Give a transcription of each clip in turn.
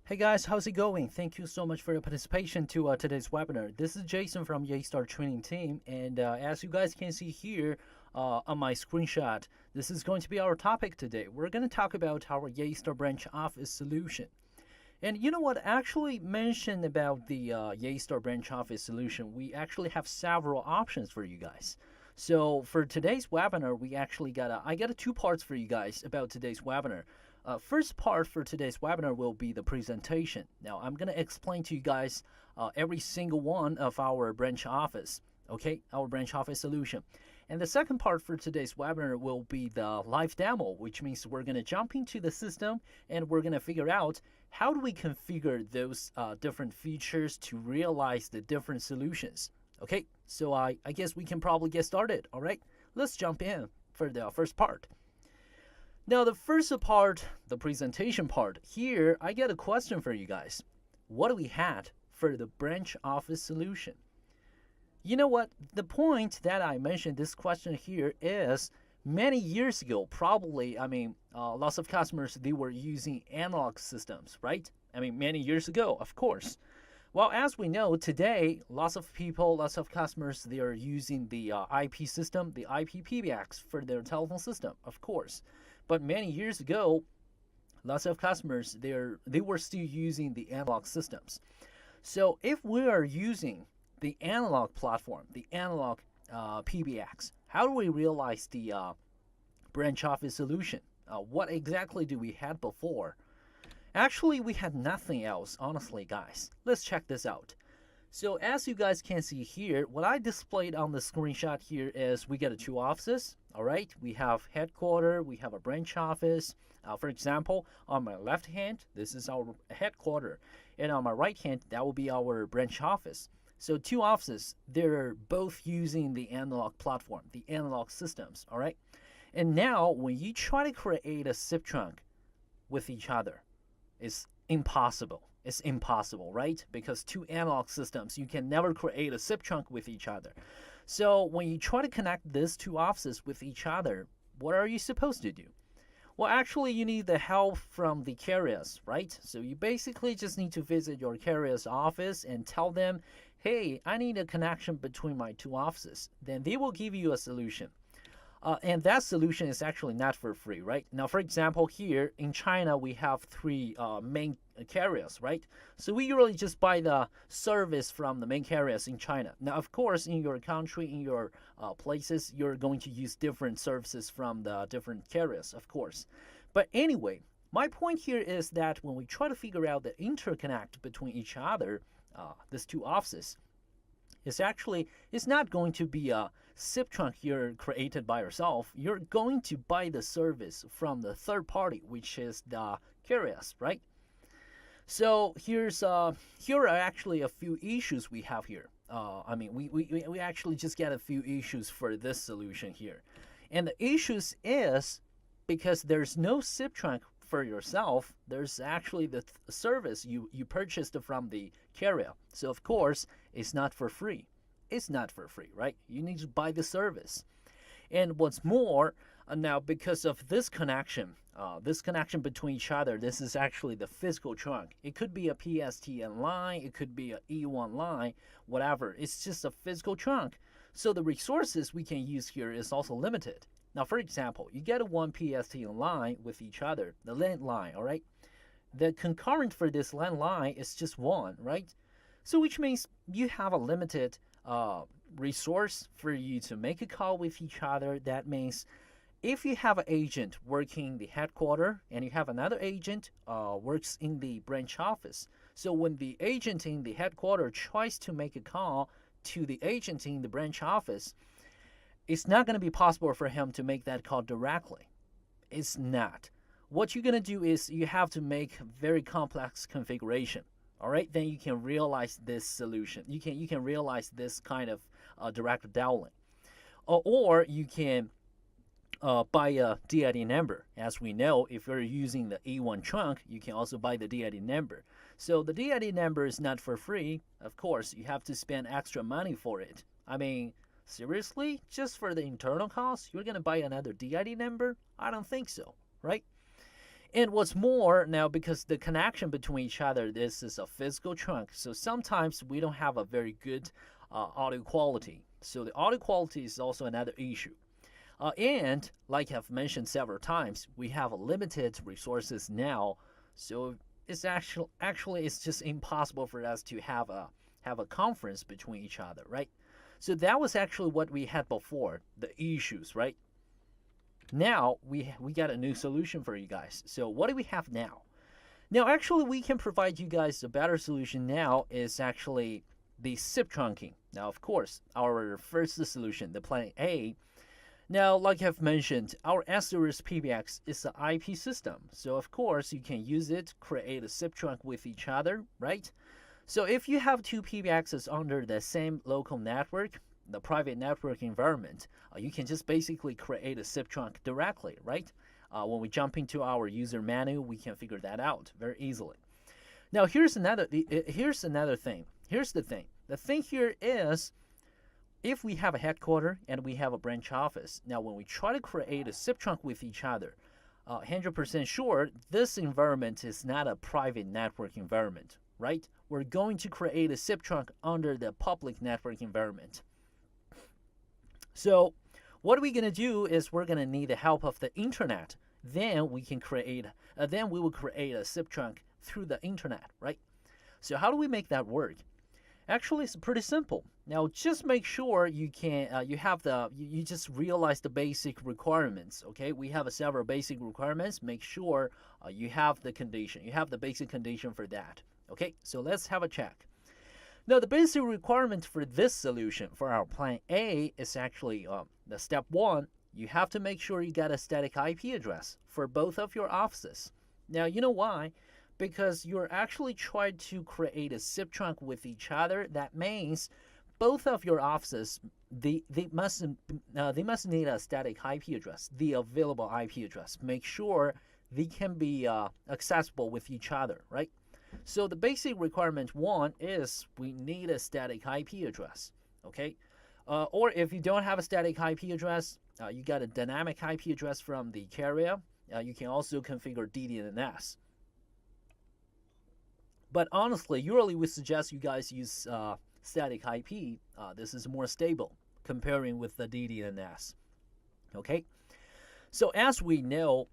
Hey guys, how's it going? Thank you so much for your participation to today's webinar. This is Jason from Yeastar Training Team, and as you guys can see here on my screenshot, this is going to be our topic today. We're going to talk about our Yeastar Branch Office Solution. And you know what? Actually mentioned about the Yeastar Branch Office Solution, we actually have several options for you guys. So for today's webinar, I got two parts for you guys about today's webinar. First part for today's webinar will be the presentation. Now, I'm going to explain to you guys every single one of our branch office, okay, our branch office solution. And the second part for today's webinar will be the live demo, which means we're going to jump into the system and we're going to figure out how do we configure those different features to realize the different solutions. Okay, so I guess we can probably get started, all right? Let's jump in for the first part. Now, the first part, the presentation part, here I get a question for you guys. What do we have for the branch office solution? You know what? The point that I mentioned this question here is many years ago, probably, lots of customers, they were using analog systems, right? Many years ago, of course. Well, as we know, today, lots of people, lots of customers, they are using the IP system, the IP PBX for their telephone system, of course. But many years ago, lots of customers, they were still using the analog systems. So if we are using the analog platform, the analog PBX, how do we realize the branch office solution? What exactly do we had before? Actually, we had nothing else, honestly, guys. Let's check this out. So as you guys can see here, what I displayed on the screenshot here is we get two offices, all right? We have headquarters, we have a branch office. For example, on my left hand, this is our headquarters, and on my right hand, that will be our branch office. So two offices, they're both using the analog platform, the analog systems, all right? And now, when you try to create a SIP trunk with each other, it's impossible. It's impossible, right? Because two analog systems, you can never create a SIP trunk with each other. So when you try to connect these two offices with each other, what are you supposed to do? Well, actually, you need the help from the carriers, right? So you basically just need to visit your carrier's office and tell them, hey, I need a connection between my two offices. Then they will give you a solution. And that solution is actually not for free, right? Now, for example, here in China, we have three main carriers, right? So we usually just buy the service from the main carriers in China. Now, of course, in your country, in your places, you're going to use different services from the different carriers, of course. But anyway, my point here is that when we try to figure out the interconnect between each other, these two offices, it's not going to be a SIP trunk you're created by yourself. You're going to buy the service from the third party, which is the carriers, right? So here are actually a few issues we have here. We actually just get a few issues for this solution here. And the issues is because there's no SIP trunk for yourself, there's actually the service you purchased from the carrier. So of course, it's not for free. It's not for free, right? You need to buy the service. And what's more, now because of this connection between each other, this is actually the physical trunk. It could be a PSTN line, it could be a E1 line, whatever. It's just a physical trunk. So the resources we can use here is also limited. Now, for example, you get a one PSTN line with each other, the LAN line, all right? The concurrent for this LAN line is just one, right? So which means you have a limited resource for you to make a call with each other. That means if you have an agent working the headquarters and you have another agent works in the branch office, so when the agent in the headquarters tries to make a call to the agent in the branch office, it's not going to be possible for him to make that call directly. It's not. What you're going to do is you have to make very complex configuration. All right, then you can realize this solution. You can realize this kind of direct dialing, or you can buy a DID number. As we know, if you're using the E1 trunk, you can also buy the DID number. So the DID number is not for free. Of course, you have to spend extra money for it. Seriously? Just for the internal cost, you're going to buy another DID number? I don't think so, right? And what's more, now because the connection between each other, this is a physical trunk, so sometimes we don't have a very good audio quality. So the audio quality is also another issue. And like I've mentioned several times, we have limited resources now, so it's actually it's just impossible for us to have a conference between each other, right? So that was actually what we had before, the issues, right? Now we got a new solution for you guys. So what do we have now? Now actually we can provide you guys a better solution now is actually the SIP trunking. Now of course our first solution, the plan A. Now like I've mentioned, our S-Series PBX is an IP system. So of course you can use it, create a SIP trunk with each other, right? So if you have two PBXs under the same local network, the private network environment, you can just basically create a SIP trunk directly, right? When we jump into our user menu, we can figure that out very easily. Now here's another thing. Here's the thing. The thing here is, if we have a headquarter and we have a branch office, now when we try to create a SIP trunk with each other, 100% sure this environment is not a private network environment, right? We're going to create a SIP trunk under the public network environment. So what we're going to do is we're going to need the help of the internet. Then we will create a SIP trunk through the internet, right? So how do we make that work? Actually, it's pretty simple. Now, just make sure you just realize the basic requirements. Okay, we have several basic requirements. Make sure you have the basic condition for that. Okay, so let's have a check. Now, the basic requirement for this solution, for our plan A, is actually the step one. You have to make sure you got a static IP address for both of your offices. Now, you know why? Because you're actually trying to create a SIP trunk with each other. That means both of your offices, they must need a static IP address, the available IP address. Make sure they can be accessible with each other, right? So the basic requirement one is we need a static IP address, okay? Or if you don't have a static IP address, you got a dynamic IP address from the carrier. You can also configure DDNS. But honestly, usually we suggest you guys use static IP. This is more stable comparing with the DDNS, okay? So as we know,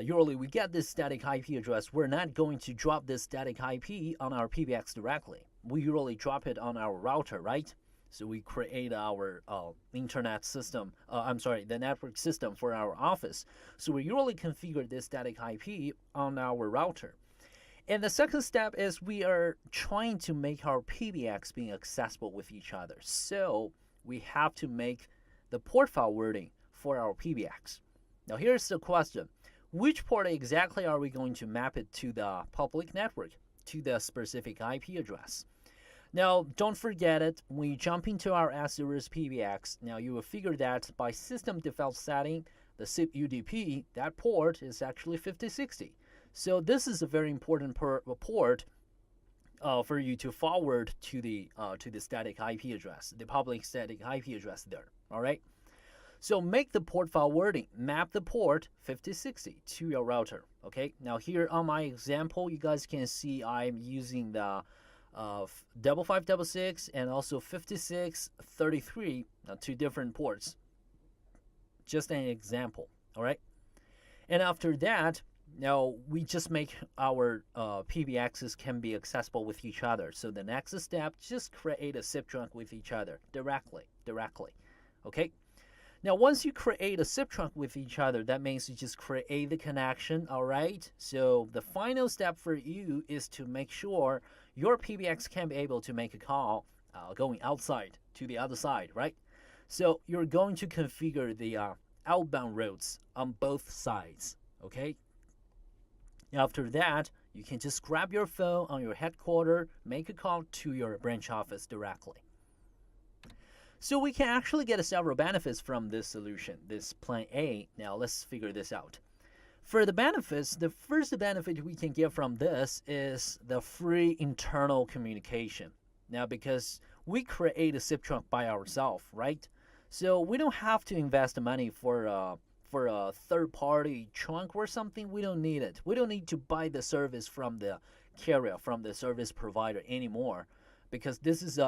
usually we get this static IP address. We're not going to drop this static IP on our PBX directly. We usually drop it on our router, right? So we create our internet system, the network system for our office. So we usually configure this static IP on our router. And the second step is we are trying to make our PBX being accessible with each other. So we have to make the port forwarding for our PBX. Now here's the question. Which port exactly are we going to map it to the public network, to the specific IP address? Now, don't forget it. When you jump into our S-Series PBX, now you will figure that by system default setting, the SIP UDP, that port is actually 5060. So this is a very important port for you to forward to the static IP address, the public static IP address there. All right. So make the port forwarding, map the port 5060 to your router. Okay. Now here on my example, you guys can see I'm using the 5566 and also 5633, two different ports. Just an example. All right. And after that, now we just make our PBXs can be accessible with each other. So the next step, just create a SIP trunk with each other directly. Okay. Now once you create a SIP trunk with each other, that means you just create the connection. All right. So the final step for you is to make sure your PBX can be able to make a call going outside to the other side, right? So you're going to configure the outbound routes on both sides. Okay. After that, you can just grab your phone on your headquarters, make a call to your branch office directly. So we can actually get several benefits from this solution, this plan A. Now let's figure this out. For the benefits, the first benefit we can get from this is the free internal communication. Now because we create a SIP trunk by ourselves, right? So we don't have to invest money for for a third-party trunk or something, we don't need it. We don't need to buy the service from the carrier, from the service provider anymore, because this is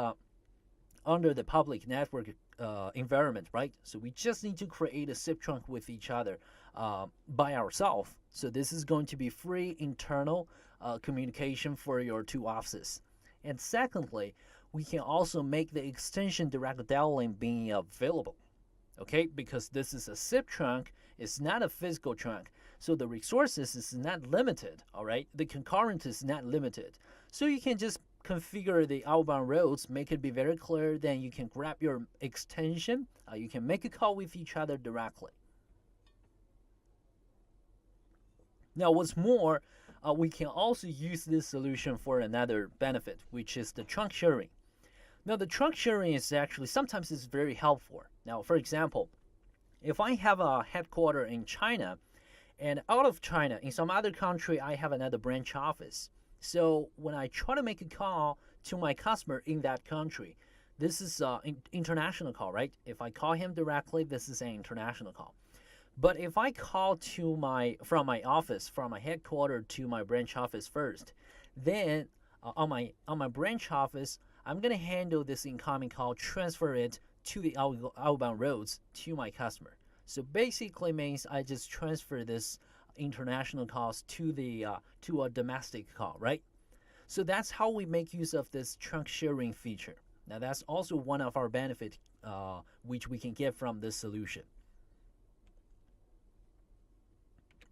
under the public network environment, right? So we just need to create a SIP trunk with each other by ourselves. So this is going to be free internal communication for your two offices. And secondly, we can also make the extension direct dialing being available, okay? Because this is a SIP trunk, it's not a physical trunk. So the resources is not limited, all right? The concurrent is not limited. So you can just configure the outbound roads, make it be very clear, then you can grab your extension, you can make a call with each other directly. Now what's more, we can also use this solution for another benefit, which is the trunk sharing. Now the trunk sharing is actually sometimes is very helpful. Now for example, if I have a headquarter in China, and out of China, in some other country, I have another branch office. So when I try to make a call to my customer in that country, this is an international call, right? If I call him directly, this is an international call. But if I call from my office, from my headquarters to my branch office first, then on my branch office, I'm gonna handle this incoming call, transfer it to the outbound roads to my customer. So basically means I just transfer this international calls to a domestic call, right? So that's how we make use of this trunk sharing feature. Now that's also one of our benefits which we can get from this solution.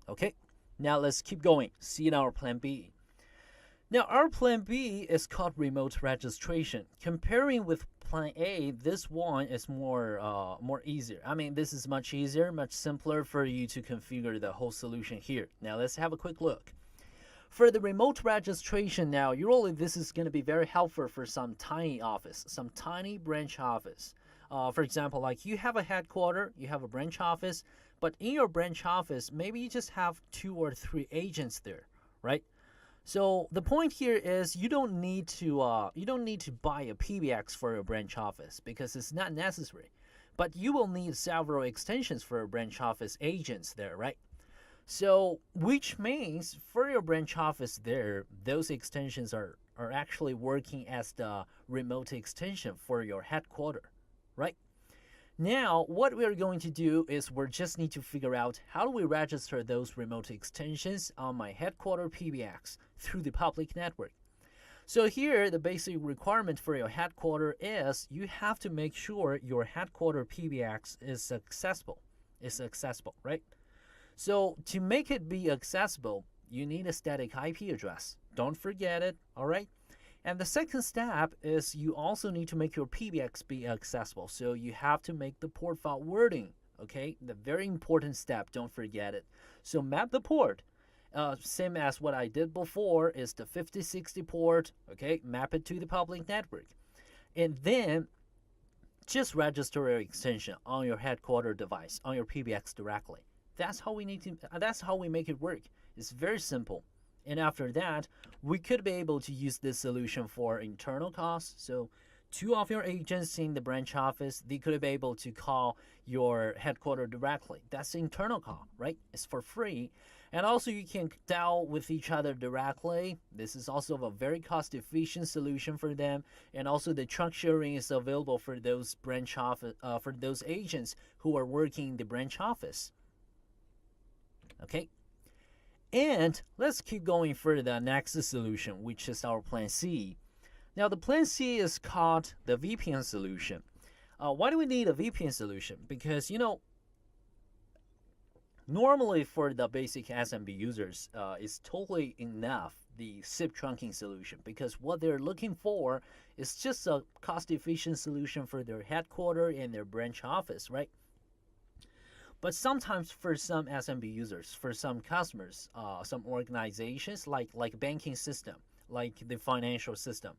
Okay, now let's keep going. See our plan B. Now our plan B is called remote registration. Comparing with plan A, this one is more easier. I mean, this is much easier, much simpler for you to configure the whole solution here. Now let's have a quick look. For the remote registration now, this is going to be very helpful for some tiny office, some tiny branch office. For example, like you have a headquarter, you have a branch office, but in your branch office, maybe you just have 2 or 3 agents there, right? So the point here is you don't need to buy a PBX for your branch office because it's not necessary, but you will need several extensions for your branch office agents there, right? So which means for your branch office there, those extensions are actually working as the remote extension for your headquarter, right? Now, what we're going to do is we just need to figure out how do we register those remote extensions on my headquarter PBX through the public network. So here, the basic requirement for your headquarter is you have to make sure your headquarter PBX is accessible. It's accessible, right? So to make it be accessible, you need a static IP address. Don't forget it, all right? And the second step is you also need to make your PBX be accessible. So you have to make the port file wording, okay? The very important step, don't forget it. So map the port. Same as what I did before is the 5060 port, okay? Map it to the public network. And then just register your extension on your headquarter device, on your PBX directly. That's how we make it work. It's very simple. And after that, we could be able to use this solution for internal calls. So 2 of your agents in the branch office, they could be able to call your headquarters directly. That's the internal call, right? It's for free. And also you can dial with each other directly. This is also a very cost-efficient solution for them. And also the trunk sharing is available for those branch office, for those agents who are working in the branch office. Okay. And let's keep going for the next solution, which is our plan C. Now, the plan C is called the VPN solution. Why do we need a VPN solution? Because, normally for the basic SMB users, it's totally enough, the SIP trunking solution, because what they're looking for is just a cost-efficient solution for their headquarters and their branch office, right? But sometimes for some SMB users, for some customers, some organizations like banking system, like the financial system,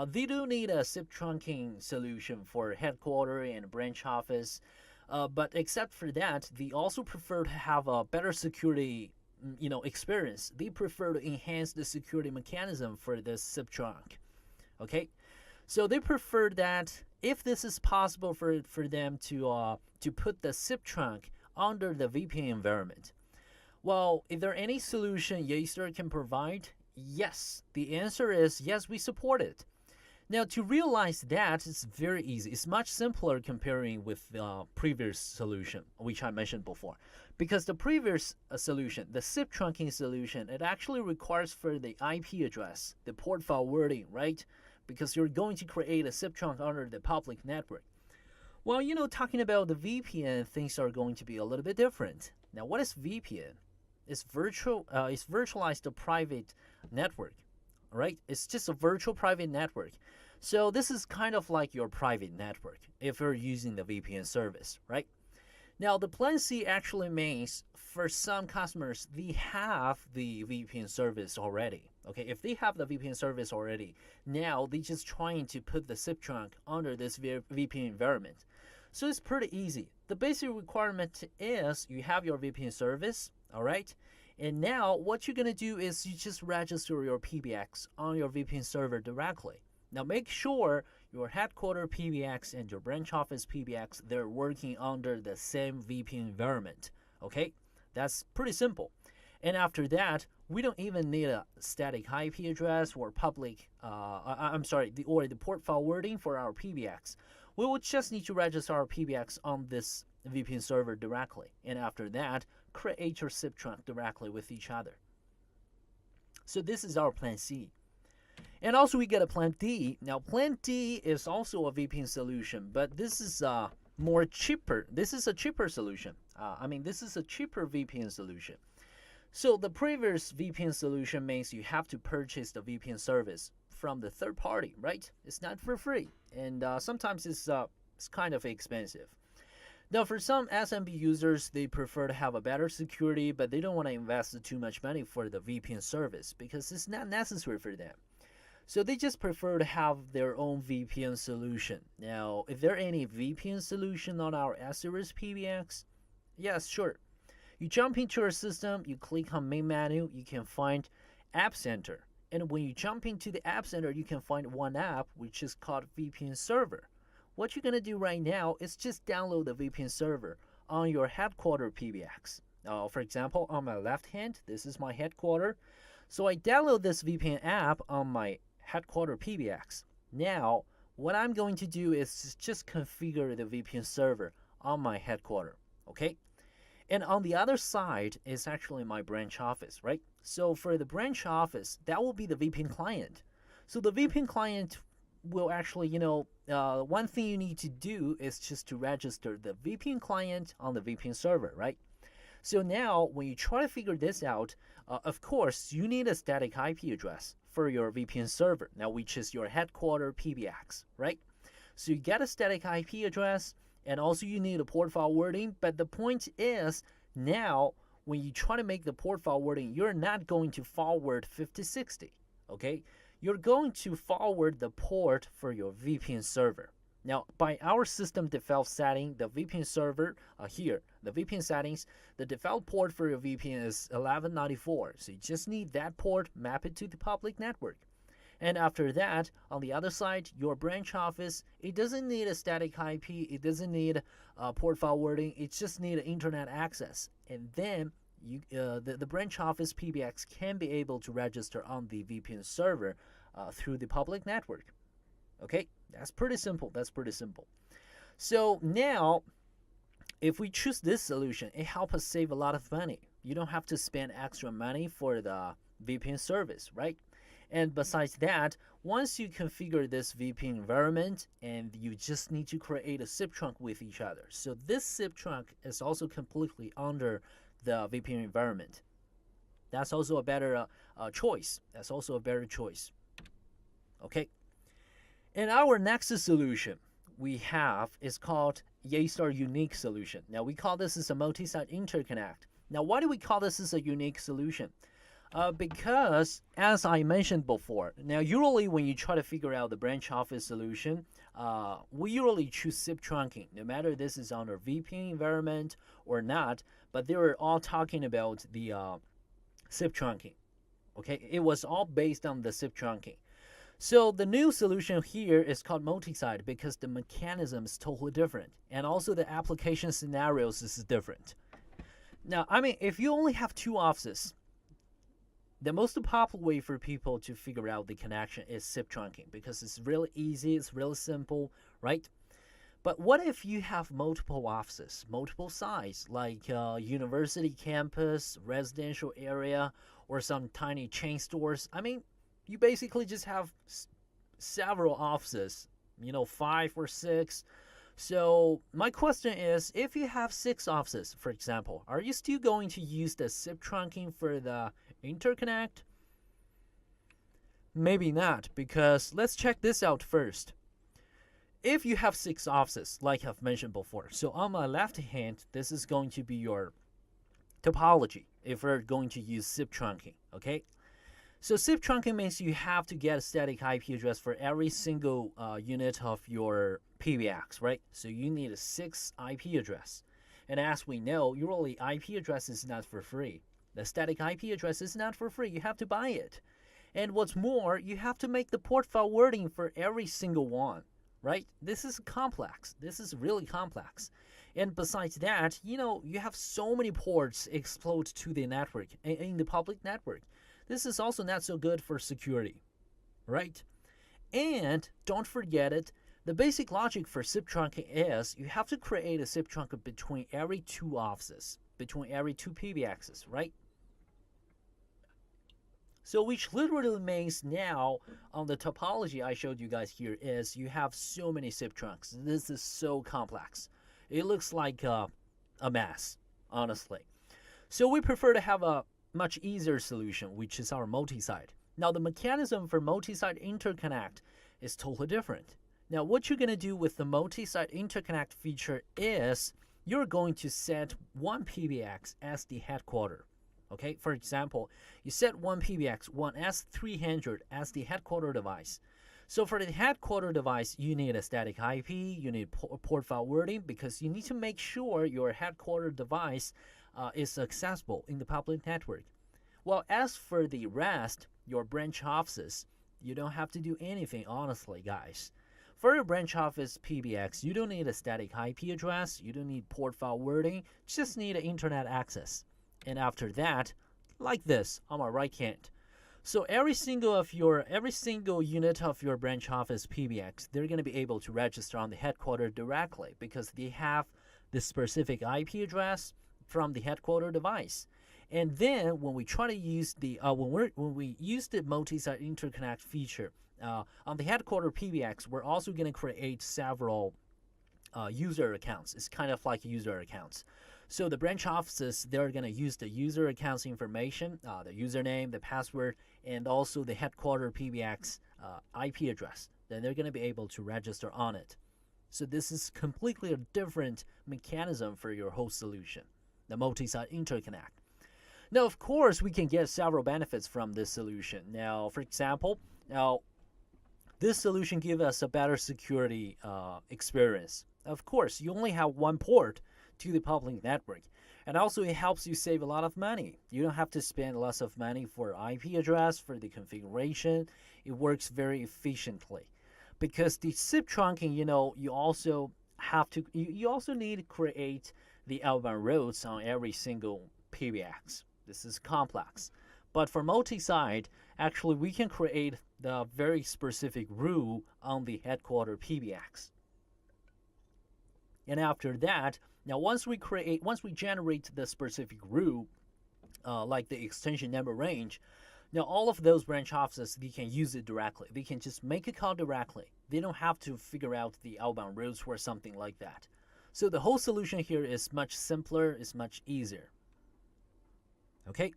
they do need a SIP trunking solution for headquarters and branch office. But except for that, they also prefer to have a better security, experience. They prefer to enhance the security mechanism for this SIP trunk. Okay, so they prefer that if this is possible for them to put the SIP trunk under the VPN environment. Well, is there any solution Yeastar can provide? Yes. The answer is yes, we support it. Now, to realize that, it's very easy. It's much simpler comparing with the previous solution, which I mentioned before. Because the previous solution, the SIP trunking solution, it actually requires for the IP address, the port forwarding, right? Because you're going to create a SIP trunk under the public network. Well, talking about the VPN, things are going to be a little bit different. Now, what is VPN? It's virtualized private network, right? It's just a virtual private network. So this is kind of like your private network if you're using the VPN service, right? Now, the Plan C actually means for some customers, they have the VPN service already. Okay, if they have the VPN service already, now they're just trying to put the SIP trunk under this VPN environment. So it's pretty easy. The basic requirement is you have your VPN service, all right? And now what you're going to do is you just register your PBX on your VPN server directly. Now make sure your headquarter PBX and your branch office PBX, they're working under the same VPN environment. Okay, that's pretty simple. And after that, we don't even need a static IP address or the port forwarding for our PBX. We will just need to register our PBX on this VPN server directly. And after that, create your SIP trunk directly with each other. So this is our Plan C. And also we get a Plan D. Now Plan D is also a VPN solution, but this is more cheaper. This is a cheaper solution. This is a cheaper VPN solution. So the previous VPN solution means you have to purchase the VPN service from the third party, right? It's not for free, and sometimes it's kind of expensive. Now, for some SMB users, they prefer to have a better security, but they don't want to invest too much money for the VPN service because it's not necessary for them. So they just prefer to have their own VPN solution. Now, is there any VPN solution on our S-Series PBX? Yes, sure. You jump into your system, you click on main menu, you can find App Center. And when you jump into the App Center, you can find one app which is called VPN Server. What you're going to do right now is just download the VPN Server on your headquarter PBX. For example, on my left hand, this is my headquarter. So I download this VPN app on my headquarter PBX. Now, what I'm going to do is just configure the VPN server on my headquarter, okay? And on the other side is actually my branch office, right? So for the branch office, that will be the VPN client. So the VPN client will actually, one thing you need to do is just to register the VPN client on the VPN server, right? So now when you try to figure this out, of course, you need a static IP address for your VPN server, now which is your headquarter PBX, right? So you get a static IP address, and also you need a port forwarding, but the point is now when you try to make the port forwarding, you're not going to forward 5060, okay? You're going to forward the port for your VPN server. Now, by our system default setting, the VPN server here, the VPN settings, the default port for your VPN is 1194. So you just need that port, map it to the public network. And after that, on the other side, your branch office, it doesn't need a static IP, it doesn't need port forwarding, it just needs internet access. And then the branch office PBX can be able to register on the VPN server through the public network. Okay, that's pretty simple. So now, if we choose this solution, it helps us save a lot of money. You don't have to spend extra money for the VPN service, right? And besides that, once you configure this VPN environment, and you just need to create a SIP trunk with each other. So this SIP trunk is also completely under the VPN environment. That's also a better choice. Okay. And our next solution we have is called Yeastar Unique Solution. Now we call this as a multi-site interconnect. Now why do we call this as a unique solution? Because as I mentioned before, now usually when you try to figure out the branch office solution, we usually choose SIP trunking, no matter this is on our VPN environment or not, but they were all talking about the SIP trunking. Okay, it was all based on the SIP trunking. So the new solution here is called multi-site because the mechanism is totally different, and also the application scenarios is different. Now, I mean, if you only have two offices, the most popular way for people to figure out the connection is SIP trunking because it's really easy, it's really simple, right? But what if you have multiple offices, multiple sites, like university campus, residential area, or some tiny chain stores? I mean, you basically just have several offices, 5 or 6. So my question is, if you have 6 offices, for example, are you still going to use the SIP trunking for the interconnect? Maybe not, because let's check this out first. If you have 6 offices, like I've mentioned before, so on my left hand, this is going to be your topology if we're going to use SIP trunking, okay? So SIP trunking means you have to get a static IP address for every single unit of your PBX, right? So you need a 6 IP address. And as we know, usually IP address is not for free. The static IP address is not for free. You have to buy it. And what's more, you have to make the port forwarding for every single one, right? This is complex. This is really complex. And besides that, you have so many ports exposed to the network, in the public network. This is also not so good for security, right? And don't forget it, the basic logic for SIP trunking is you have to create a SIP trunking between every 2 offices, between every 2 PBXs, right? So which literally means now on the topology I showed you guys here is you have so many SIP trunks. This is so complex. It looks like a mess, honestly. So we prefer to have a much easier solution, which is our multi-site. Now the mechanism for multi-site interconnect is totally different. Now what you're going to do with the multi-site interconnect feature is you're going to set one PBX as the headquarter. Okay, for example, you set one PBX, one S300 as the headquarter device. So for the headquarter device, you need a static IP, you need port forwarding because you need to make sure your headquarter device is accessible in the public network. Well, as for the rest, your branch offices, you don't have to do anything, honestly, guys. For your branch office PBX, you don't need a static IP address, you don't need port forwarding, just need an internet access. And after that, like this on my right hand. So every single unit of your branch office PBX, they're going to be able to register on the headquarter directly because they have the specific IP address from the headquarter device. And then when we try to use the when we use the multi-site interconnect feature on the headquarter PBX, we're also going to create several user accounts. It's kind of like user accounts. So the branch offices, they're going to use the user accounts information, the username, the password, and also the headquarter PBX IP address. Then they're going to be able to register on it. So this is completely a different mechanism for your whole solution, the multi-site interconnect. Now, of course, we can get several benefits from this solution. Now, for example, this solution gives us a better security experience. Of course, you only have one port to the public network. And also it helps you save a lot of money. You don't have to spend lots of money for IP address, for the configuration. It works very efficiently. Because the SIP trunking, you also need to create the outbound routes on every single PBX. This is complex. But for multi-site, actually we can create the very specific rule on the headquarter PBX. And after that, now once we generate the specific rule, like the extension number range, now all of those branch offices, they can use it directly. They can just make a call directly. They don't have to figure out the outbound routes or something like that. So the whole solution here is much simpler, is much easier. Okay?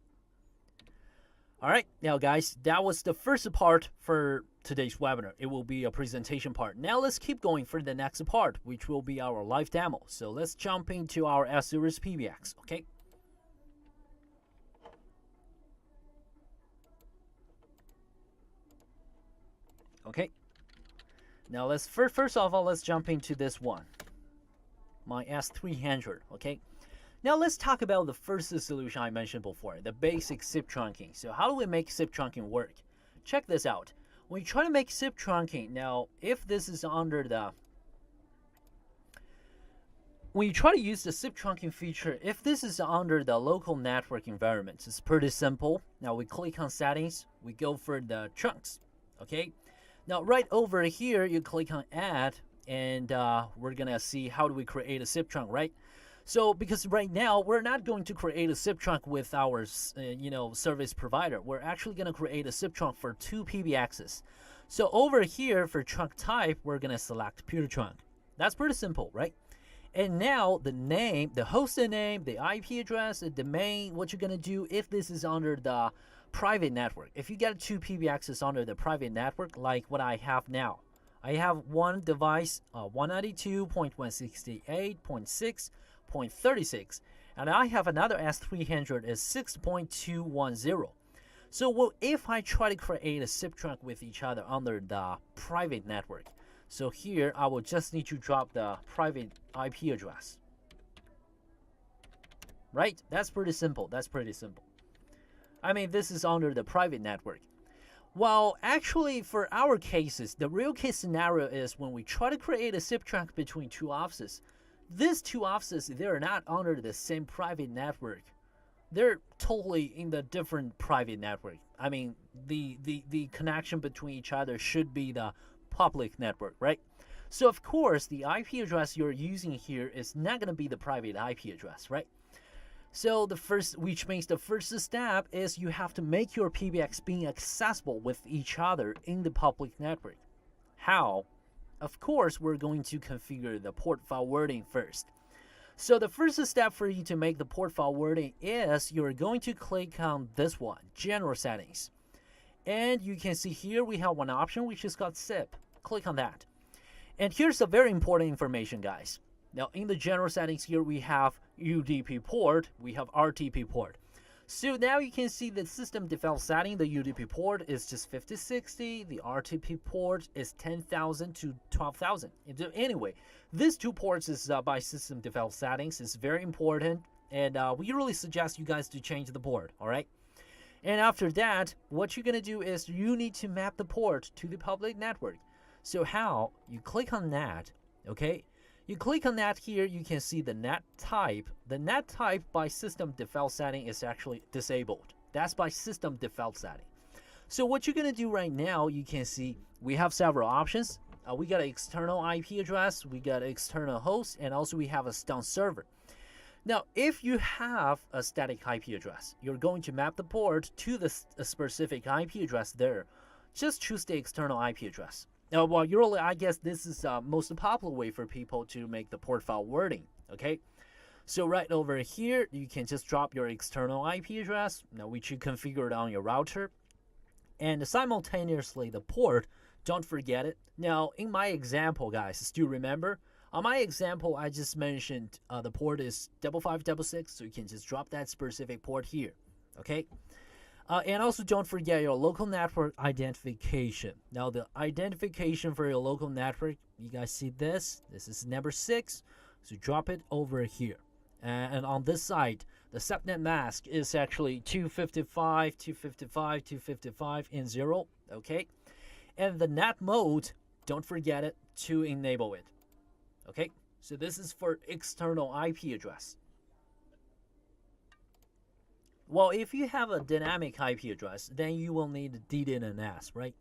Alright, now guys, that was the first part for today's webinar. It will be a presentation part. Now let's keep going for the next part, which will be our live demo. So let's jump into our S-Series PBX, okay? Okay. Now let's first of all, let's jump into this one. My S300, okay? Now let's talk about the first solution I mentioned before, the basic SIP trunking. So how do we make SIP trunking work? Check this out. When you try to make SIP trunking, now if this is under the when you try to use the SIP trunking feature, if this is under the local network environment, it's pretty simple. Now we click on settings, we go for the trunks, okay? Now right over here, you click on add, and we're gonna see how do we create a SIP trunk, right? So because right now we're not going to create a SIP trunk with our service provider. We're actually gonna create a SIP trunk for 2 PBXs. So over here for trunk type, we're gonna select pure trunk. That's pretty simple, right? And now the name, the hosted name, the IP address, the domain, what you're gonna do if this is under the private network. If you get 2 PBXs under the private network, like what I have now, I have one device, 192.168.6.36, and I have another S300 is 6.210. So if I try to create a SIP trunk with each other under the private network, so here I will just need to drop the private IP address. Right? That's pretty simple. That's pretty simple. I mean, this is under the private network. Well, actually, for our cases, the real case scenario is when we try to create a SIP trunk between 2 offices. These 2 offices, they're not under the same private network. They're totally in the different private network. I mean, the connection between each other should be the public network, right? So of course, the IP address you're using here is not going to be the private IP address, right? So which means the first step is you have to make your PBX being accessible with each other in the public network. How? Of course, we're going to configure the port forwarding first. So the first step for you to make the port forwarding is you're going to click on this one, General Settings. And you can see here we have one option which is called SIP. Click on that. And here's a very important information, guys. Now in the general settings here we have UDP port, we have RTP port. So now you can see the system default setting, the UDP port is just 5060, the RTP port is 10,000 to 12,000. Anyway, these 2 ports is by system default settings. It's very important, and we really suggest you guys to change the port, all right? And after that, what you're going to do is you need to map the port to the public network. So how? You click on that, okay? You click on that here, you can see the net type. The net type by system default setting is actually disabled. That's by system default setting. So what you're going to do right now, you can see we have several options. We got an external IP address, we got an external host, and also we have a stun server. Now, if you have a static IP address, you're going to map the port to the specific IP address there. Just choose the external IP address. Now, well, I guess this is the most popular way for people to make the port forwarding, okay? So right over here, you can just drop your external IP address, now which you configured on your router, and simultaneously the port, don't forget it. Now, in my example, guys, still remember, on my example, I just mentioned the port is 5566, so you can just drop that specific port here, okay? And also don't forget your local network identification. Now the identification for your local network, you guys see this? This is number 6, so drop it over here. And on this side, the subnet mask is actually 255, 255, 255 in 0, okay? And the net mode, don't forget it to enable it, okay? So this is for external IP address. Well, if you have a dynamic IP address, then you will need DNS, right?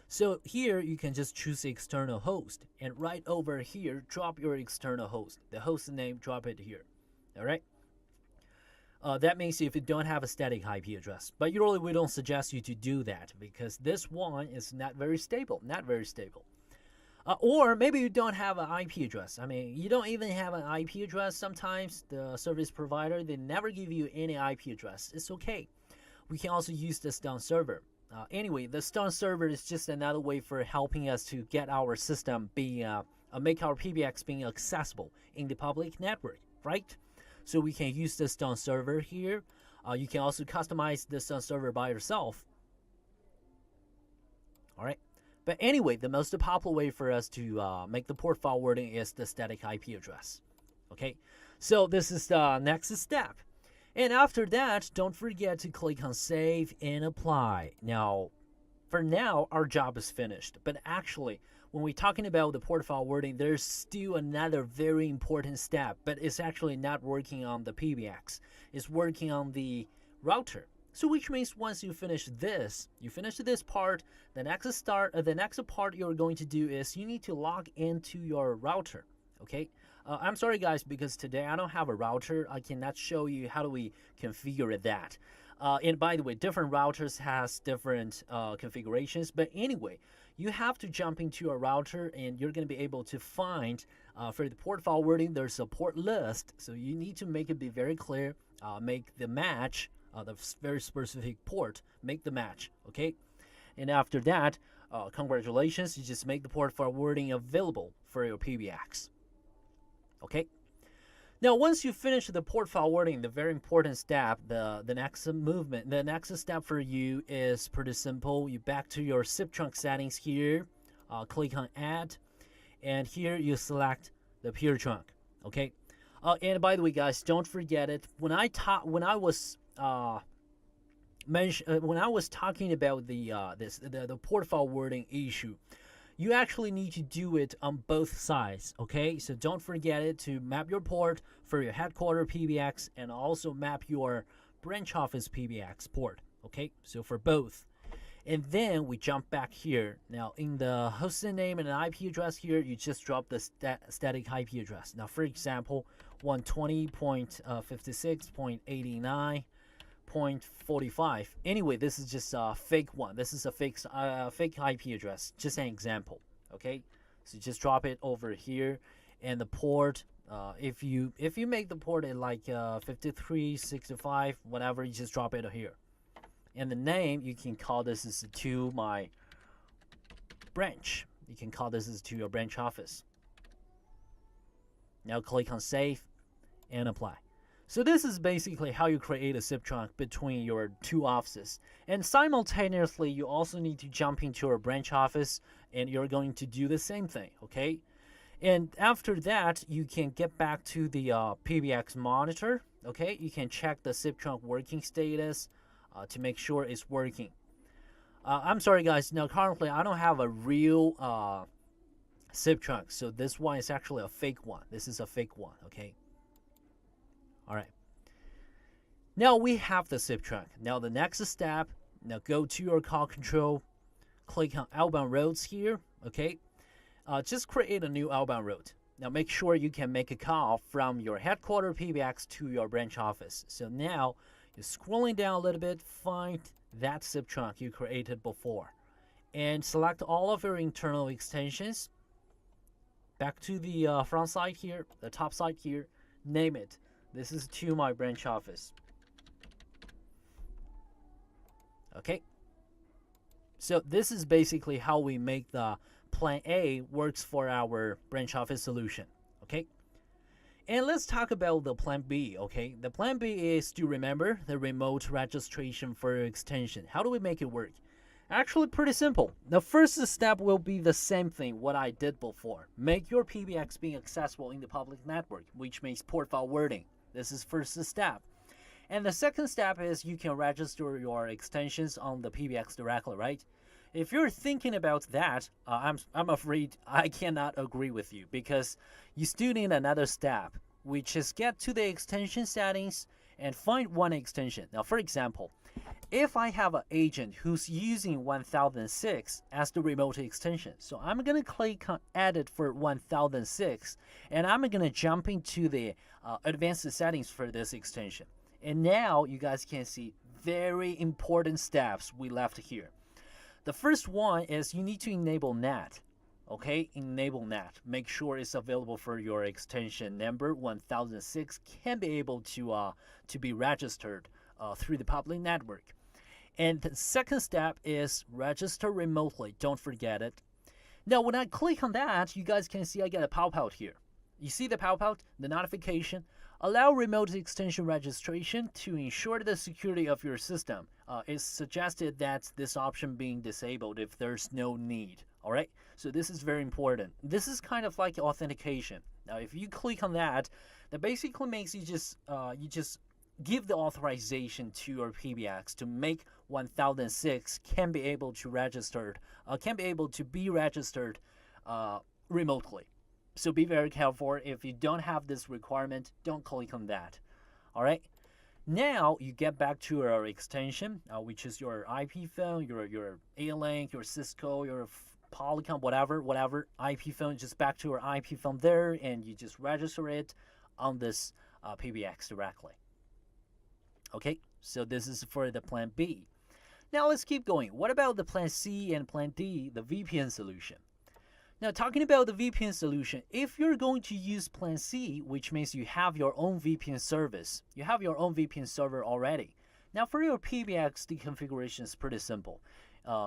So here you can just choose the external host, and right over here, drop your external host. The host name, drop it here, all right? That means if you don't have a static IP address, but usually we don't suggest you to do that because this one is not very stable, or maybe you don't have an IP address. I mean, you don't even have an IP address. Sometimes the service provider, they never give you any IP address. It's okay. We can also use the stun server. Anyway, the stun server is just another way for helping us to get our system being, make our PBX being accessible in the public network, right? So we can use the stun server here. You can also customize the stun server by yourself. All right. But anyway, the most popular way for us to make the port forwarding is the static IP address. Okay, so this is the next step. And after that, don't forget to click on Save and Apply. Now, for now, our job is finished. But actually, when we're talking about the port forwarding, there's still another very important step, but it's actually not working on the PBX. It's working on the router. So which means once you finish this part, the next part you're going to do is you need to log into your router. Okay. I'm sorry guys, because today I don't have a router. I cannot show you how do we configure that. And by the way, different routers has different configurations. But anyway, you have to jump into a router and you're going to be able to find for the port forwarding, there's a port list. So you need to make it be very clear, make the match, the very specific port, make the match, okay? And after that, congratulations, you just make the port forwarding available for your PBX, okay? Now, once you finish the port forwarding, the very important step, the next step for you is pretty simple. You back to your SIP trunk settings here, click on Add, and here you select the peer trunk. Okay. And by the way, guys, don't forget it. When I was talking about the port forwarding issue, you actually need to do it on both sides, okay? So don't forget it to map your port for your headquarter PBX and also map your branch office PBX port, okay? So for both. And then we jump back here. Now in the hosting name and an IP address here, you just drop the static IP address. Now for example, 120.56.89.45. Anyway, this is just a fake one. This is a fake IP address, just an example. Okay, so just drop it over here, and the port. If you make the port at like 5365, whatever, you just drop it here. And the name, you can call this is to my branch. You can call this is to your branch office. Now click on Save and Apply. So this is basically how you create a SIP trunk between your two offices. And simultaneously, you also need to jump into your branch office and you're going to do the same thing, okay? And after that, you can get back to the PBX monitor, okay? You can check the SIP trunk working status to make sure it's working. I'm sorry, guys. Now, currently, I don't have a real SIP trunk, so this one is actually a fake one. This is a fake one, okay? All right. Now we have the SIP trunk. Now the next step, now go to your call control, click on outbound routes here, okay? Just create a new outbound route. Now make sure you can make a call from your headquarter PBX to your branch office. So now you're scrolling down a little bit, find that SIP trunk you created before, and select all of your internal extensions. Back to the front side here, the top side here, name it. This is to my branch office. Okay. So this is basically how we make the plan A works for our branch office solution. Okay. And let's talk about the plan B. Okay. The plan B is to remember the remote registration for your extension. How do we make it work? Actually, pretty simple. The first step will be the same thing what I did before. Make your PBX being accessible in the public network, which means port forwarding. This is first step. And the second step is you can register your extensions on the PBX directly, right? If you're thinking about that, I'm afraid I cannot agree with you, because you still need another step, which is get to the extension settings and find one extension. Now, for example, if I have an agent who's using 1006 as the remote extension, so I'm going to click on Edit for 1006, and I'm going to jump into the advanced settings for this extension. And now you guys can see very important steps we left here. The first one is you need to enable NAT. Okay, enable NAT. Make sure it's available for your extension number 1006 can be able to be registered through the public network. And the second step is register remotely. Don't forget it. Now, when I click on that, you guys can see I get a pop-out here. You see the pop-out, the notification? Allow remote extension registration to ensure the security of your system. It's suggested that this option being disabled if there's no need. All right, so this is very important. This is kind of like authentication. Now, if you click on that, that basically makes you just give the authorization to your PBX to make 1006 can be able to be registered remotely. So be very careful. If you don't have this requirement, don't click on that. All right. Now you get back to your extension, which is your IP phone, your A-Link, your Cisco, your Polycom, whatever IP phone. Just back to your IP phone there, and you just register it on this PBX directly. Okay, so this is for the plan B. Now let's keep going. What about the plan C and plan D, the VPN solution? Now, talking about the VPN solution, if you're going to use Plan C, which means you have your own VPN service, you have your own VPN server already. Now, for your PBX, the configuration is pretty simple.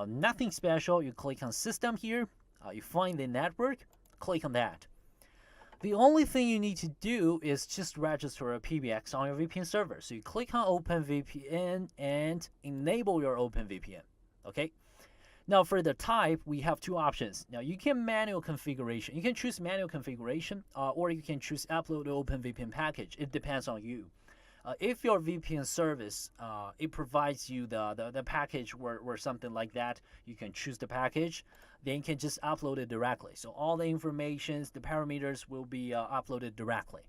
Nothing special. You click on System here, you find the network, click on that. The only thing you need to do is just register a PBX on your VPN server. So you click on OpenVPN and enable your OpenVPN. Okay. Now for the type, we have two options. Now you can manual configuration. You can choose manual configuration, or you can choose upload the OpenVPN package. It depends on you. If your VPN service, it provides you the package or something like that, you can choose the package. Then you can just upload it directly. So all the information, the parameters will be uploaded directly.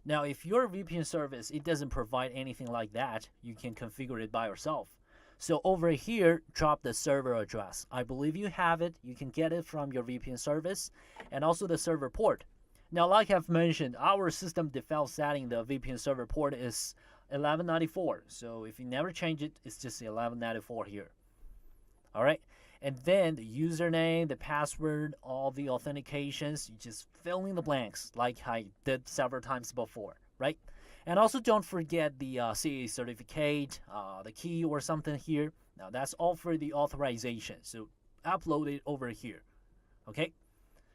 Now if your VPN service, it doesn't provide anything like that, you can configure it by yourself. So over here, drop the server address. I believe you have it. You can get it from your VPN service and also the server port. Now, like I've mentioned, our system default setting, the VPN server port is 1194. So if you never change it, it's just 1194 here. All right. And then the username, the password, all the authentications, you just fill in the blanks like I did several times before, right? And also don't forget the CA certificate, the key or something here. Now that's all for the authorization. So upload it over here, okay,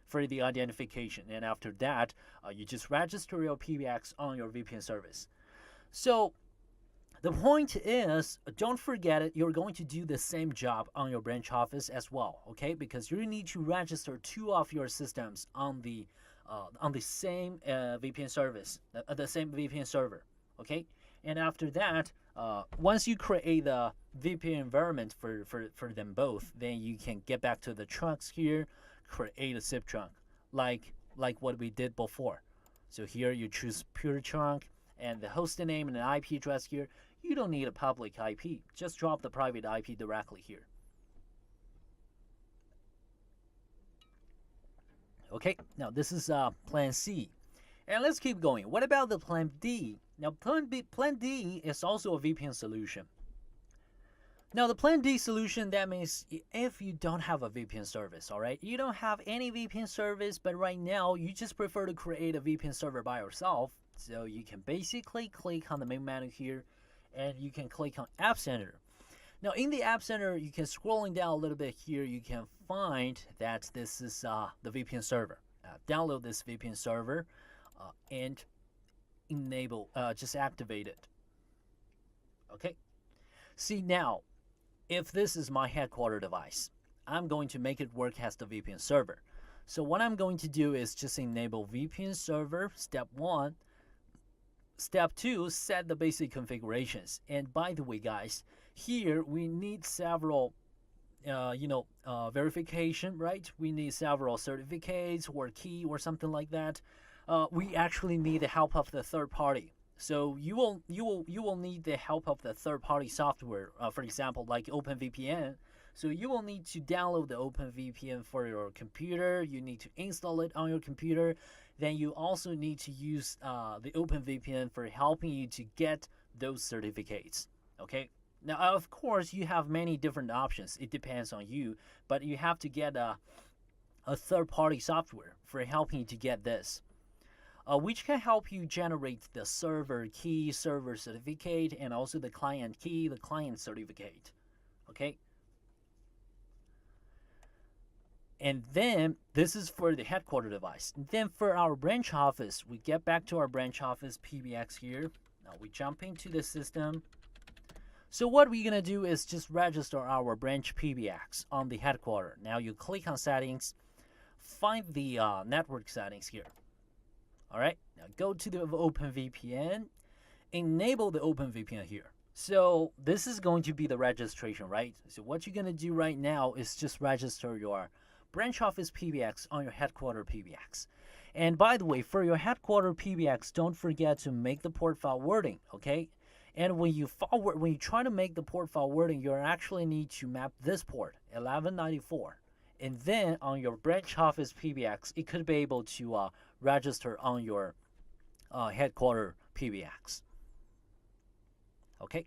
for the identification. And after that, you just register your PBX on your VPN service. So the point is, don't forget it. You're going to do the same job on your branch office as well, okay? Because you need to register two of your systems on the same VPN service, the same VPN server, okay? And after that, once you create the VPN environment for them both, then you can get back to the trunks here, create a zip trunk, like what we did before. So here you choose pure trunk and the host name and an IP address here. You don't need a public IP. Just drop the private IP directly here. Okay, now this is Plan C. And let's keep going. What about the Plan D? Now Plan D is also a VPN solution. Now the Plan D solution, that means if you don't have a VPN service, all right? You don't have any VPN service, but right now you just prefer to create a VPN server by yourself. So you can basically click on the main menu here and you can click on App Center. Now in the App Center, you can scrolling down a little bit here, you can find that this is the VPN server. Download this VPN server and enable, just activate it. Okay. See now, if this is my headquarter device, I'm going to make it work as the VPN server. So what I'm going to do is just enable VPN server, step 1. Step 2, set the basic configurations. And by the way, guys, here we need several, verification, right? We need several certificates or key or something like that. We actually need the help of the third party. So you will need the help of the third party software. For example, like OpenVPN. So you will need to download the OpenVPN for your computer. You need to install it on your computer. Then you also need to use the OpenVPN for helping you to get those certificates. Okay. Now, of course, you have many different options. It depends on you, but you have to get a third-party software for helping you to get this, which can help you generate the server key, server certificate, and also the client key, the client certificate. Okay. And then this is for the headquarter device. And then for our branch office, we get back to our branch office PBX here. Now we jump into the system. So what we're going to do is just register our branch PBX on the headquarter. Now you click on settings, find the network settings here. All right, now go to the OpenVPN, enable the OpenVPN here. So this is going to be the registration, right? So what you're going to do right now is just register your branch office PBX on your headquarter PBX. And by the way, for your headquarter PBX, don't forget to make the port file wording, okay? And when you try to make the port file wording, you actually need to map this port, 1194. And then on your branch office PBX, it could be able to register on your headquarter PBX. Okay.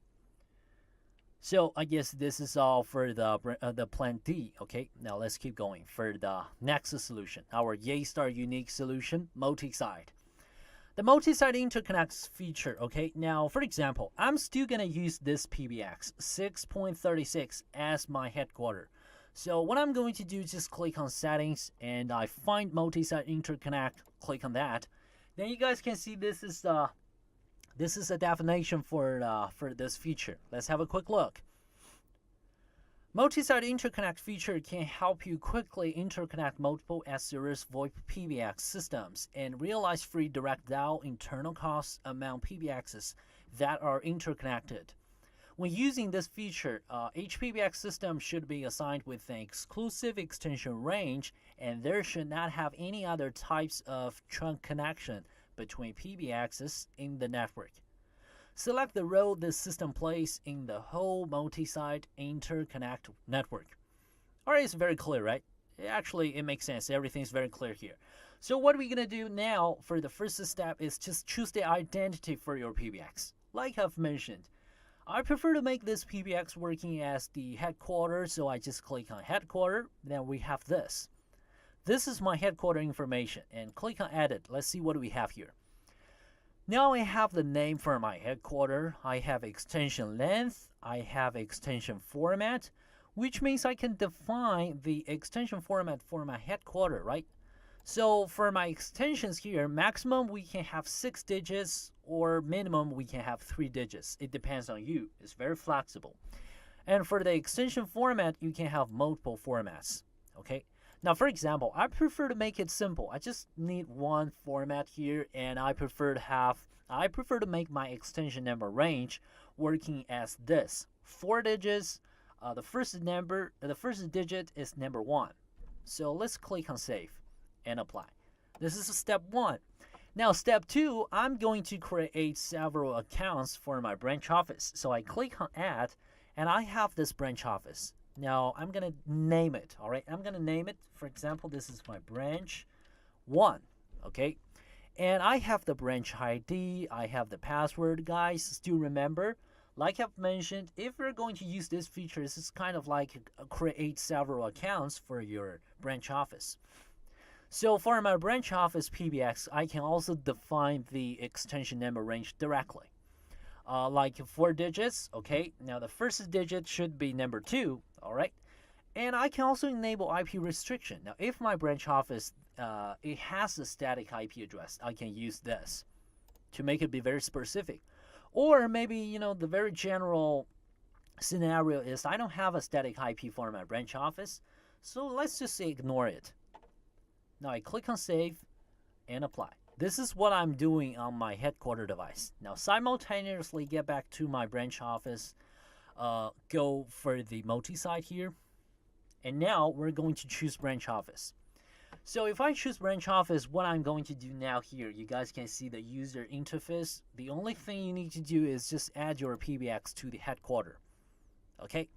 So I guess this is all for the plan D. Okay, now let's keep going for the next solution, our Yeastar unique solution, multi-site. The multi-site interconnects feature. Okay, now for example, I'm still gonna use this PBX 6.36 as my headquarter. So what I'm going to do is just click on settings and I find multi-site interconnect. Click on that. Then you guys can see this is a definition for this feature. Let's have a quick look. Multi-site interconnect feature can help you quickly interconnect multiple S-Series VoIP PBX systems and realize free direct dial internal costs among PBXs that are interconnected. When using this feature, each PBX system should be assigned with an exclusive extension range, and there should not have any other types of trunk connection between PBXs in the network. Select the role this system plays in the whole multi-site interconnect network. Alright, it's very clear, right? Actually, it makes sense. Everything's very clear here. So what we're going to do now for the first step is just choose the identity for your PBX. Like I've mentioned, I prefer to make this PBX working as the headquarters, so I just click on headquarter. Then we have this. This is my headquarter information, and click on edit. Let's see what we have here. Now I have the name for my headquarter. I have extension length. I have extension format, which means I can define the extension format for my headquarter, right? So for my extensions here, maximum we can have 6 digits or minimum we can have 3 digits. It depends on you. It's very flexible. And for the extension format, you can have multiple formats, okay? Now, for example, I prefer to make it simple. I just need one format here, and I prefer to make my extension number range working as this: 4 digits. The first digit is number 1. So let's click on save and apply. This is step 1. Now, step 2, I'm going to create several accounts for my branch office. So I click on add, and I have this branch office. Now, I'm going to name it, all right? I'm going to name it. For example, this is my branch 1, okay? And I have the branch ID. I have the password, guys. Still remember, like I've mentioned, if you're going to use this feature, this is kind of like create several accounts for your branch office. So for my branch office PBX, I can also define the extension number range directly. Like 4 digits, okay? Now the first digit should be number 2, all right? And I can also enable IP restriction. Now if my branch office, it has a static IP address, I can use this to make it be very specific. Or maybe, you know, the very general scenario is I don't have a static IP for my branch office, so let's just say ignore it. Now I click on save and apply. This is what I'm doing on my headquarter device. Now simultaneously get back to my branch office, go for the multi-site here, and now we're going to choose branch office. So if I choose branch office, what I'm going to do now here, you guys can see the user interface. The only thing you need to do is just add your PBX to the headquarter. Okay?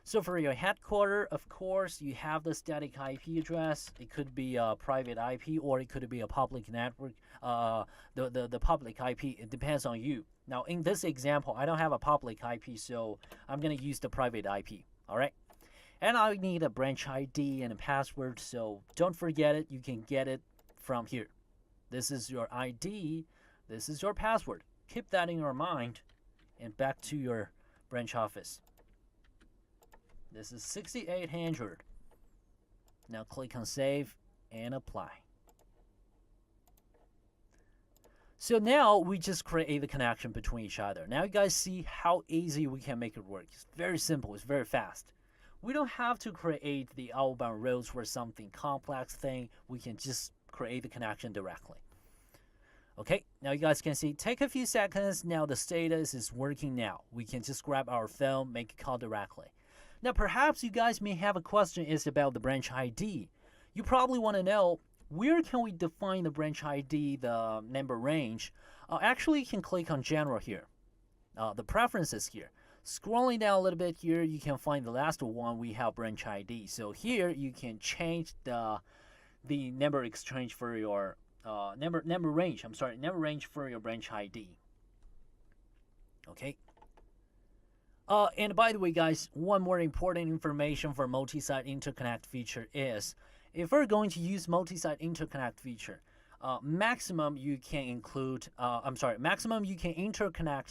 So for your headquarter, of course, you have the static IP address. It could be a private IP or it could be a public network. The public IP, it depends on you. Now, in this example, I don't have a public IP, so I'm going to use the private IP. All right? And I need a branch ID and a password, so don't forget it. You can get it from here. This is your ID. This is your password. Keep that in your mind and back to your branch office. This is 6800. Now click on save and apply. So now we just create the connection between each other. Now you guys see how easy we can make it work. It's very simple. It's very fast. We don't have to create the outbound roads for something complex thing. We can just create the connection directly. Okay, now you guys can see, take a few seconds. Now the status is working now. We can just grab our phone, make a call directly. Now perhaps you guys may have a question is about the branch ID. you probably want to know where can we define the branch ID, the number range. Actually, you can click on General here, the preferences here. Scrolling down a little bit here, you can find the last one we have branch ID. So here you can change the number exchange for your number range. I'm sorry, number range for your branch ID. Okay. And by the way, guys, one more important information for multi-site interconnect feature is, if we're going to use multi-site interconnect feature, maximum you can interconnect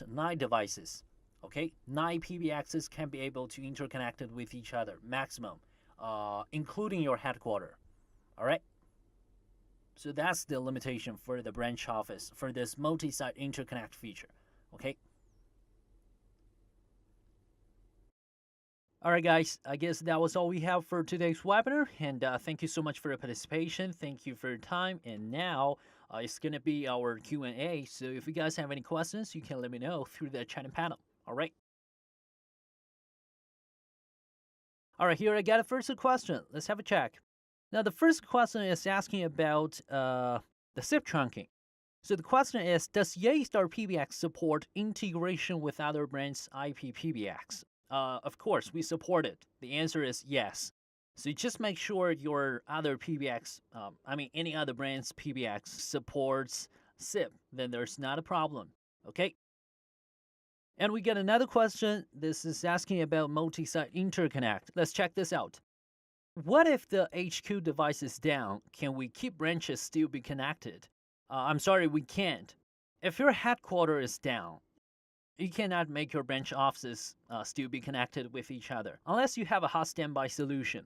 9 devices. Okay, 9 PBXs can be able to interconnect with each other, maximum, including your headquarters. All right. So that's the limitation for the branch office for this multi-site interconnect feature. Okay. All right, guys, I guess that was all we have for today's webinar, and thank you so much for your participation. Thank you for your time, and now it's going to be our Q&A, so if you guys have any questions, you can let me know through the chat panel. All right? All right, here I got a first question. Let's have a check. Now, the first question is asking about the SIP trunking. So the question is, does Yeastar PBX support integration with other brands' IP PBX? Of course, we support it. The answer is yes. So you just make sure your other PBX, any other brand's PBX supports SIP, then there's not a problem. Okay? And we get another question. This is asking about multi-site interconnect. Let's check this out. What if the HQ device is down? Can we keep branches still be connected? I'm sorry, we can't. If your headquarters is down, you cannot make your branch offices still be connected with each other unless you have a hot standby solution.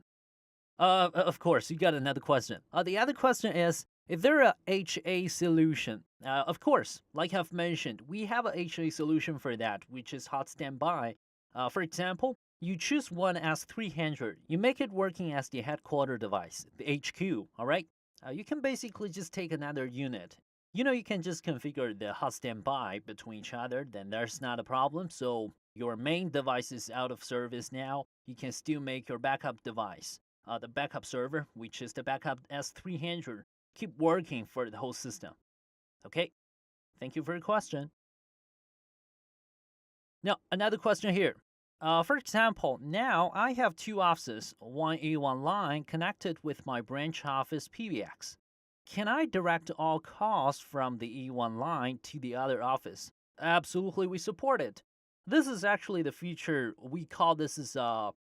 Of course, you got another question. The other question is there a HA solution? Of course, like I've mentioned, we have a HA solution for that, which is hot standby. For example, you choose one as 300. You make it working as the headquarter device, the HQ, all right? You can basically just take another unit. You can just configure the hot standby between each other, then there's not a problem. So your main device is out of service now. You can still make your backup device, the backup server, which is the backup S300, keep working for the whole system. Okay? Thank you for your question. Now, another question here. For example, now I have 2 offices, one A1 line connected with my branch office PBX. Can I direct all calls from the E1 line to the other office? Absolutely, we support it. This is actually the feature we call this is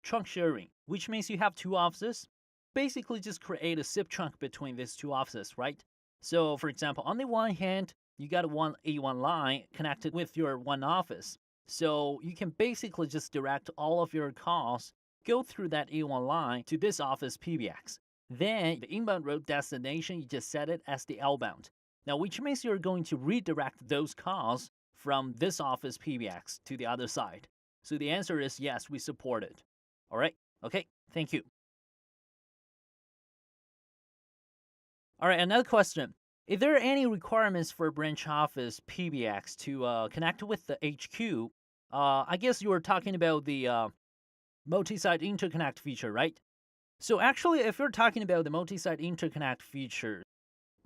trunk sharing, which means you have 2 offices. Basically, just create a SIP trunk between these 2 offices, right? So, for example, on the one hand, you got one A1 line connected with your one office. So you can basically just direct all of your calls, go through that A1 line to this office PBX. Then the inbound road destination, you just set it as the outbound. Now, which means you're going to redirect those calls from this office PBX to the other side. So the answer is yes, we support it. All right? Okay, thank you. All right, another question. Is there any requirements for branch office PBX to connect with the HQ? I guess you were talking about the multi-site interconnect feature, right? So actually, if you're talking about the multi-site interconnect feature,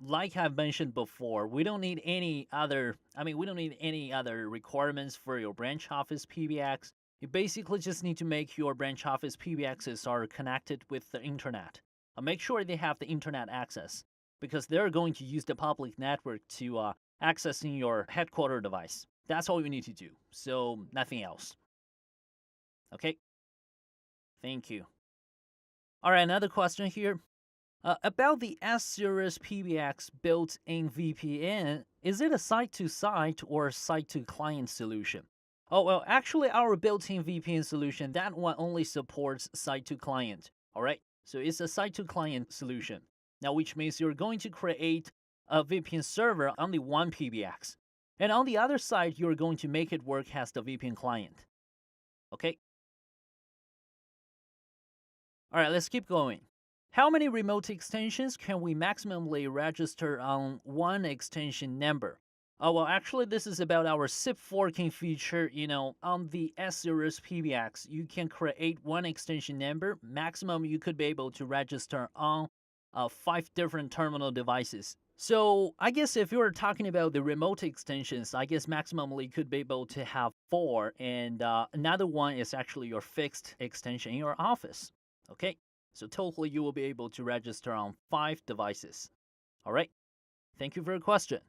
like I've mentioned before, we don't need any other requirements for your branch office PBX. You basically just need to make your branch office PBXs are connected with the internet. Make sure they have the internet access, because they're going to use the public network to accessing your headquarter device. That's all you need to do. So nothing else. Okay? Thank you. All right, another question here. About the S-Series PBX built-in VPN, is it a site-to-site or site-to-client solution? Oh, well, actually, our built-in VPN solution, that one only supports site-to-client. All right? So it's a site-to-client solution. Now, which means you're going to create a VPN server on the one PBX. And on the other side, you're going to make it work as the VPN client. Okay? All right, let's keep going. How many remote extensions can we maximally register on one extension number? Oh, well, actually, this is about our SIP forking feature. On the S-Series PBX, you can create one extension number. Maximum you could be able to register on 5 different terminal devices. So I guess if you're talking about the remote extensions, I guess maximally you could be able to have 4, and another one is actually your fixed extension in your office. Okay, so totally you will be able to register on 5 devices. All right, thank you for your question.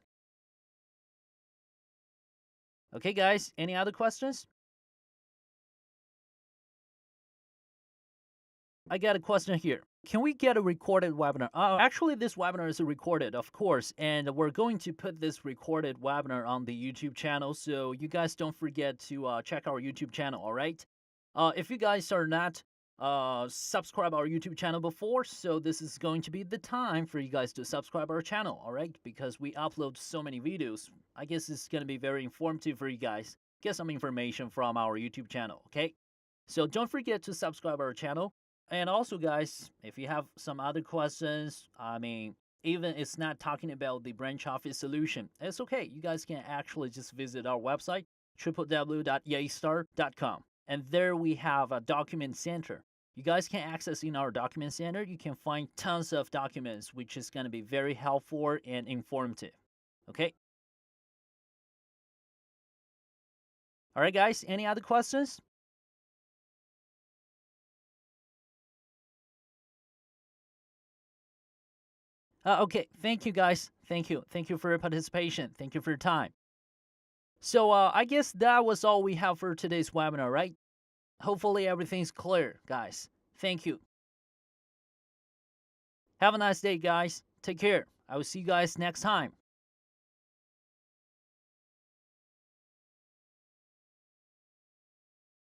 Okay, guys, any other questions? I got a question here. Can we get a recorded webinar? Actually, this webinar is recorded, of course, and we're going to put this recorded webinar on the YouTube channel, so you guys don't forget to check our YouTube channel, all right? If you guys are not subscribe our YouTube channel before, so this is going to be the time for you guys to subscribe our channel, all right? Because we upload so many videos. I guess it's going to be very informative for you guys. Get some information from our YouTube channel, okay? So don't forget to subscribe our channel. And also, guys, if you have some other questions, I mean, even it's not talking about the branch office solution, it's okay. You guys can actually just visit our website, www.yeastar.com. And there we have a document center. You guys can access in our document center. You can find tons of documents, which is going to be very helpful and informative. Okay? All right, guys, any other questions? Okay, thank you, guys. Thank you. Thank you for your participation. Thank you for your time. So I guess that was all we have for today's webinar, right? Hopefully everything's clear, guys. Thank you. Have a nice day, guys. Take care. I will see you guys next time.